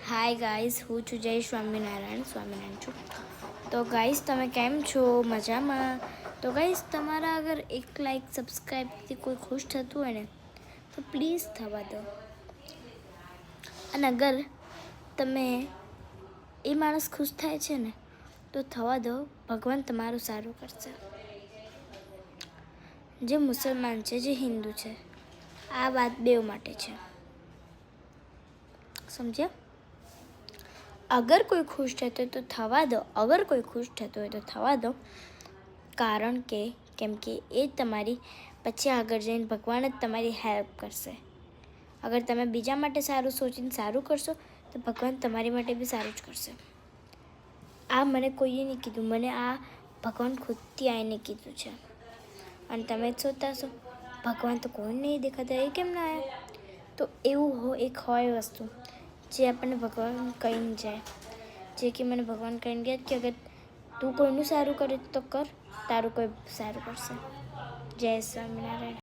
Hi guys, હું છું જય સ્વામિનારાયણ છું. તો ગાઈઝ, તમે કેમ છો? મજામાં? તો ગાઈઝ, તમારા અગર એક લાઈક સબસ્ક્રાઈબથી કોઈ ખુશ થતું હોય ને તો પ્લીઝ થવા દો. અને અગર તમે એ માણસ ખુશ થાય છે ને તો થવા દો. ભગવાન તમારું સારું કરશે. જે મુસલમાન છે, જે હિન્દુ છે, આ વાત બેવ માટે છે, સમજ્યા? અગર કોઈ ખુશ થતો હોય તો થવા દો. અગર કોઈ ખુશ થતો હોય તો થવા દો. કારણ કે કેમ કે એ તમારી પછી આગળ જઈને ભગવાન જ તમારી હેલ્પ કરશે. અગર તમે બીજા માટે સારું સોચીને સારું કરશો તો ભગવાન તમારી માટે બી સારું જ કરશે. આ મને કોઈએ નહીં કીધું, મને આ ભગવાન ખુદથી આવીને કીધું છે. અને તમે જ સોચતા હશો ભગવાન તો કોઈ નહીં દેખાતા, એ કેમ ના આવ્યા? તો એવું એક હોય વસ્તુ જે આપણને ભગવાન કહીને જાય, જે કે મને ભગવાન કહીને ગયા કે અગર તું કોઈનું સારું કરે તો કર, તારું કોઈ સારું કરશે. જય સ્વામિનારાયણ.